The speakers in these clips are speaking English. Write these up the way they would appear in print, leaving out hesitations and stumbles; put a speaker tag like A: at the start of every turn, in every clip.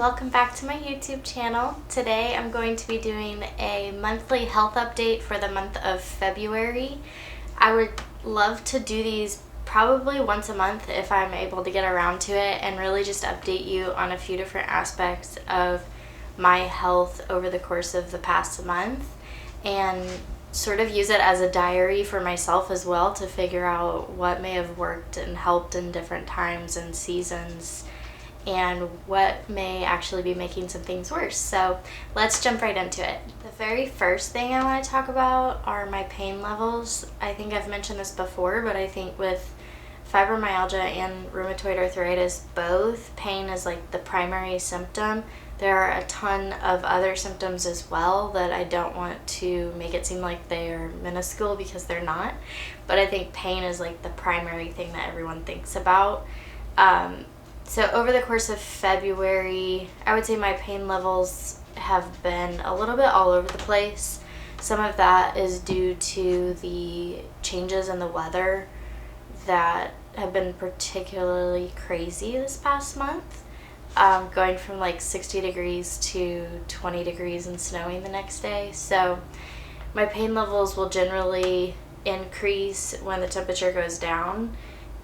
A: welcome back to my YouTube channel. Today I'm going to be doing a monthly health update for the month of February. I would love to do these probably once a month if I'm able to get around to it, and really just update you on a few different aspects of my health over the course of the past month, and sort of use it as a diary for myself as well to figure out what may have worked and helped in different times and seasons, and what may actually be making some things worse. So let's jump right into it. The very first thing I want to talk about are my pain levels. I think I've mentioned this before, but I think with fibromyalgia and rheumatoid arthritis, both, pain is like the primary symptom. There are a ton of other symptoms as well that I don't want to make it seem like they are minuscule, because they're not. But I think pain is like the primary thing that everyone thinks about. So over the course of February, I would say my pain levels have been a little bit all over the place. Some of that is due to the changes in the weather that have been particularly crazy this past month. Going from like 60 degrees to 20 degrees and snowing the next day. So my pain levels will generally increase when the temperature goes down.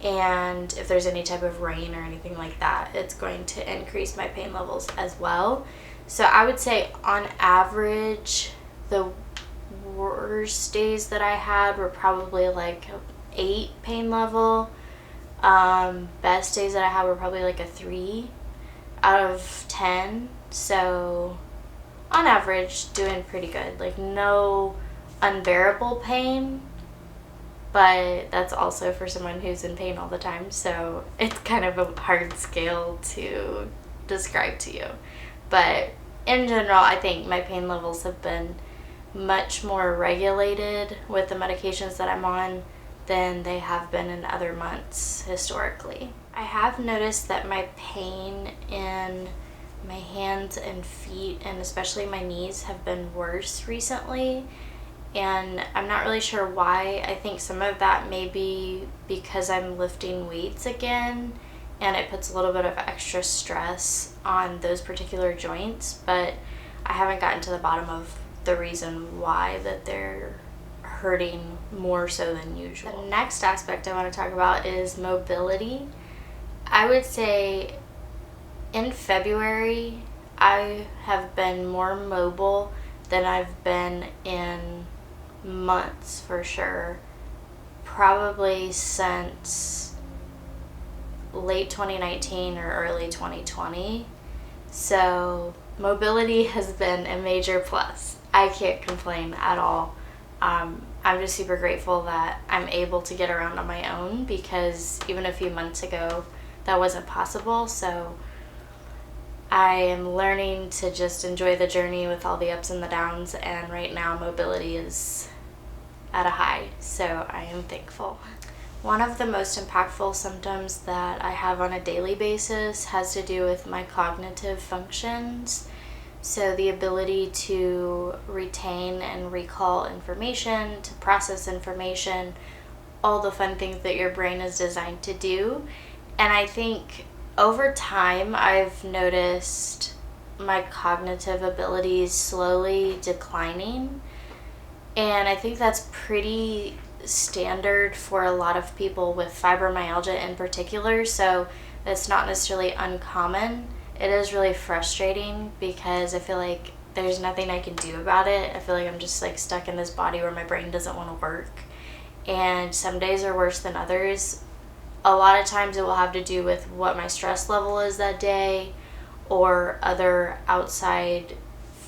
A: And if there's any type of rain or anything like that, it's going to increase my pain levels as well. So I would say on average, the worst days that I had were probably like 8 pain level. Best days that I had were probably like a 3 out of 10. So on average, doing pretty good. Like no unbearable pain, but that's also for someone who's in pain all the time, so it's kind of a hard scale to describe to you. But in general, I think my pain levels have been much more regulated with the medications that I'm on than they have been in other months historically. I have noticed that my pain in my hands and feet, and especially my knees, have been worse recently. And I'm not really sure why. I think some of that may be because I'm lifting weights again, and it puts a little bit of extra stress on those particular joints, but I haven't gotten to the bottom of the reason why that they're hurting more so than usual. The next aspect I want to talk about is mobility. I would say in February, I have been more mobile than I've been in months for sure, probably since late 2019 or early 2020. So mobility has been a major plus. I can't complain at all. I'm just super grateful that I'm able to get around on my own, because even a few months ago that wasn't possible. So I am learning to just enjoy the journey with all the ups and the downs, and right now mobility is at a high, so I am thankful. One of the most impactful symptoms that I have on a daily basis has to do with my cognitive functions. So the ability to retain and recall information, to process information, all the fun things that your brain is designed to do. And I think over time, I've noticed my cognitive abilities slowly declining, and I think that's pretty standard for a lot of people with fibromyalgia in particular, so it's not necessarily uncommon. It is really frustrating because I feel like there's nothing I can do about it. I feel like I'm just like stuck in this body where my brain doesn't want to work, and some days are worse than others. A lot of times it will have to do with what my stress level is that day, or other outside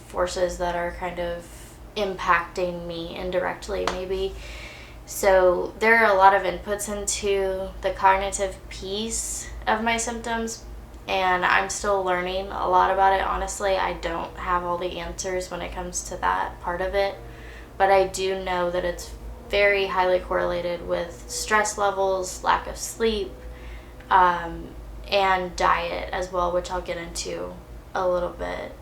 A: forces that are kind of impacting me indirectly maybe. So there are a lot of inputs into the cognitive piece of my symptoms, and I'm still learning a lot about it. Honestly, I don't have all the answers when it comes to that part of it, but I do know that it's very highly correlated with stress levels, lack of sleep, and diet as well, which I'll get into a little bit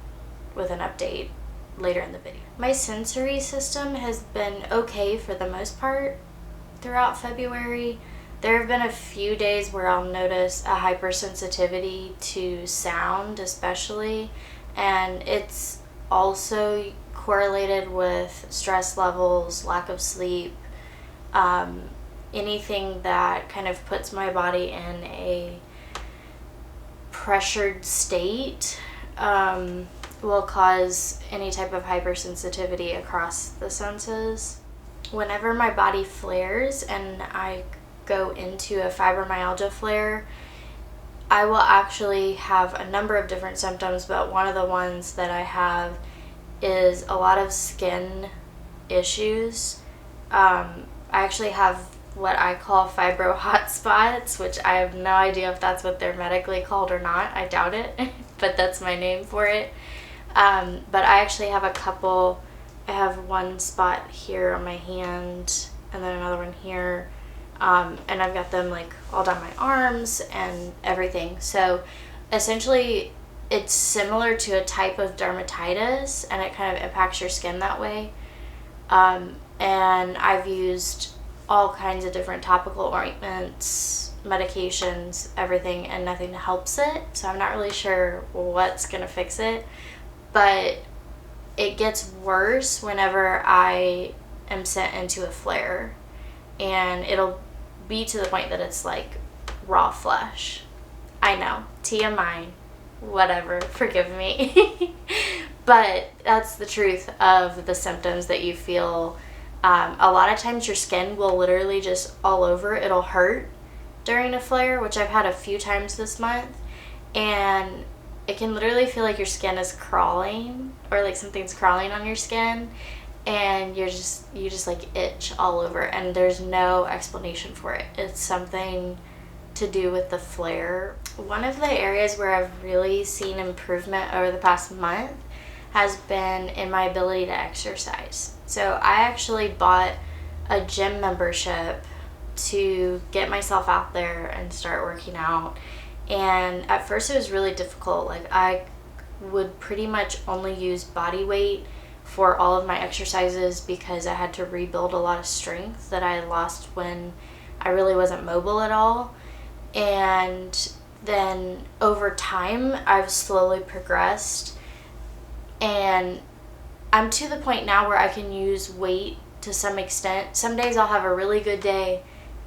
A: with an update later in the video. My sensory system has been okay for the most part throughout February. There have been a few days where I'll notice a hypersensitivity to sound, especially, and it's also correlated with stress levels, lack of sleep, anything that kind of puts my body in a pressured state will cause any type of hypersensitivity across the senses. Whenever my body flares and I go into a fibromyalgia flare, I will actually have a number of different symptoms, but one of the ones that I have is a lot of skin issues. I actually have what I call fibro hot spots, which I have no idea if that's what they're medically called or not. I doubt it, but that's my name for it. But I actually have a couple. I have one spot here on my hand and then another one here. And I've got them like all down my arms and everything. So essentially it's similar to a type of dermatitis, and it kind of impacts your skin that way. And I've used all kinds of different topical ointments, medications, everything, and nothing helps it. So I'm not really sure what's going to fix it. But it gets worse whenever I am sent into a flare. And it'll be to the point that it's like raw flesh. I know, TMI, whatever, forgive me. But that's the truth of the symptoms that you feel. A lot of times your skin will literally just all over. It'll hurt during a flare, which I've had a few times this month. And it can literally feel like your skin is crawling, or like something's crawling on your skin. And you just like itch all over, and there's no explanation for it. It's something to do with the flare. One of the areas where I've really seen improvement over the past month has been in my ability to exercise. So I actually bought a gym membership to get myself out there and start working out. And at first it was really difficult. Like, I would pretty much only use body weight for all of my exercises because I had to rebuild a lot of strength that I lost when I really wasn't mobile at all. And then over time, I've slowly progressed, and I'm to the point now where I can use weight to some extent. Some days I'll have a really good day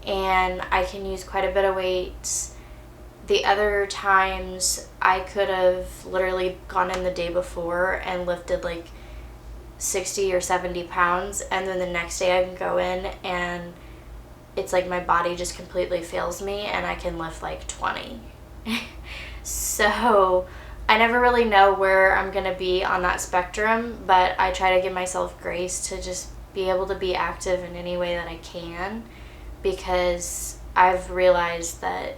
A: and I can use quite a bit of weights. The other times I could have literally gone in the day before and lifted like 60 or 70 pounds, and then the next day I can go in and it's like my body just completely fails me and I can lift like 20. So I never really know where I'm gonna be on that spectrum, but I try to give myself grace to just be able to be active in any way that I can, because I've realized that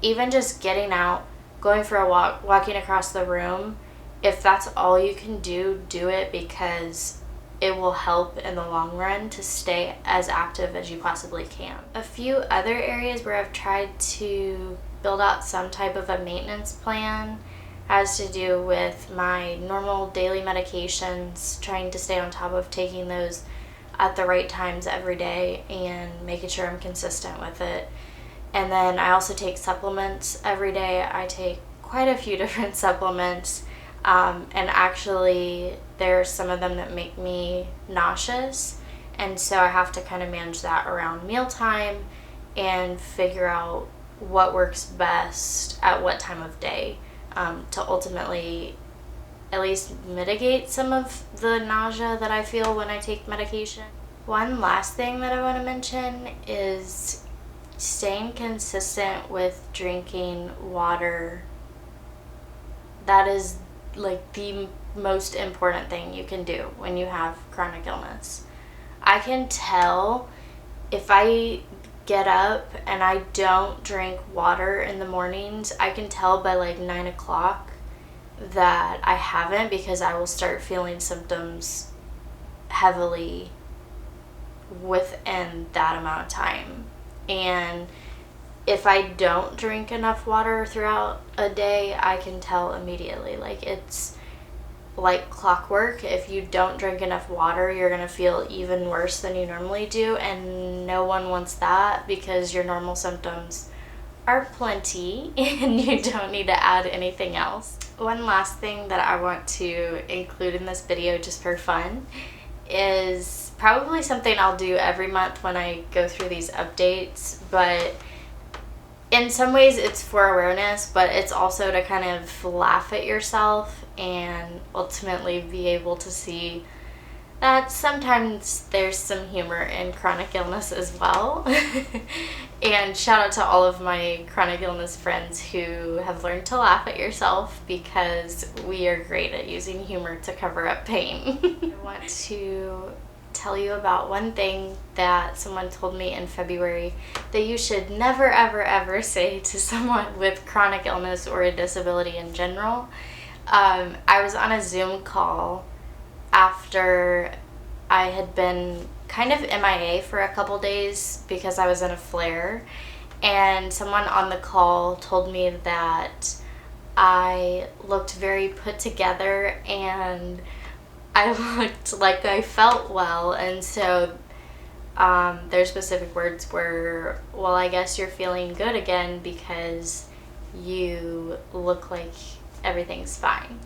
A: even just getting out, going for a walk, walking across the room, if that's all you can do, do it, because it will help in the long run to stay as active as you possibly can. A few other areas where I've tried to build out some type of a maintenance plan has to do with my normal daily medications, trying to stay on top of taking those at the right times every day and making sure I'm consistent with it. And then I also take supplements every day. I take quite a few different supplements. And actually there's some of them that make me nauseous, and so I have to kind of manage that around mealtime and figure out what works best at what time of day, to ultimately at least mitigate some of the nausea that I feel when I take medication. One last thing that I want to mention is staying consistent with drinking water. That is like the most important thing you can do when you have chronic illness. I can tell if I get up and I don't drink water in the mornings, I can tell by like 9 o'clock that I haven't, because I will start feeling symptoms heavily within that amount of time. And if I don't drink enough water throughout a day, I can tell immediately. Like, like clockwork. If you don't drink enough water, you're gonna feel even worse than you normally do, and no one wants that because your normal symptoms are plenty and you don't need to add anything else. One last thing that I want to include in this video just for fun is probably something I'll do every month when I go through these updates, but in some ways it's for awareness, but it's also to kind of laugh at yourself and ultimately be able to see that sometimes there's some humor in chronic illness as well. And shout out to all of my chronic illness friends who have learned to laugh at yourself, because we are great at using humor to cover up pain. I want to tell you about one thing that someone told me in February that you should never ever ever say to someone with chronic illness or a disability in general. I was on a Zoom call after I had been kind of MIA for a couple days because I was in a flare, and someone on the call told me that I looked very put together and I looked like I felt well, and so their specific words were, well, I guess you're feeling good again because you look like everything's fine.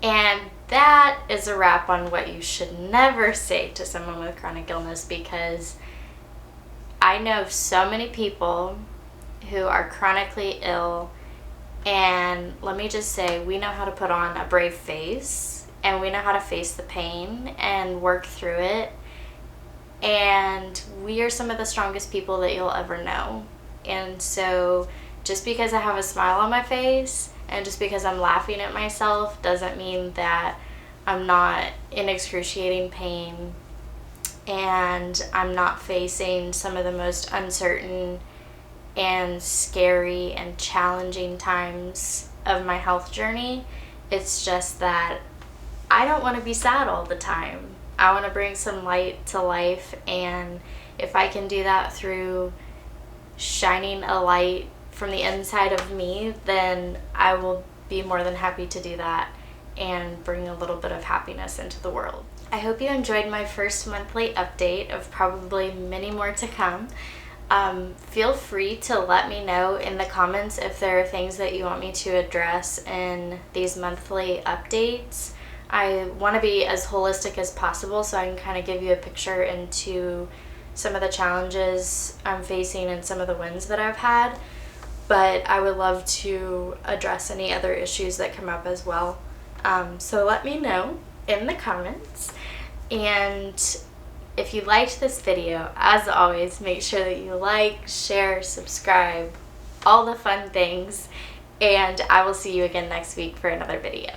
A: And that is a wrap on what you should never say to someone with chronic illness, because I know so many people who are chronically ill, and let me just say, we know how to put on a brave face, and we know how to face the pain and work through it, and we are some of the strongest people that you'll ever know. And so just because I have a smile on my face and just because I'm laughing at myself doesn't mean that I'm not in excruciating pain and I'm not facing some of the most uncertain and scary and challenging times of my health journey. It's just that I don't want to be sad all the time. I want to bring some light to life, and if I can do that through shining a light from the inside of me, then I will be more than happy to do that and bring a little bit of happiness into the world. I hope you enjoyed my first monthly update of probably many more to come. Feel free to let me know in the comments if there are things that you want me to address in these monthly updates. I want to be as holistic as possible so I can kind of give you a picture into some of the challenges I'm facing and some of the wins that I've had, but I would love to address any other issues that come up as well. So let me know in the comments, and if you liked this video, as always, make sure that you like, share, subscribe, all the fun things, and I will see you again next week for another video.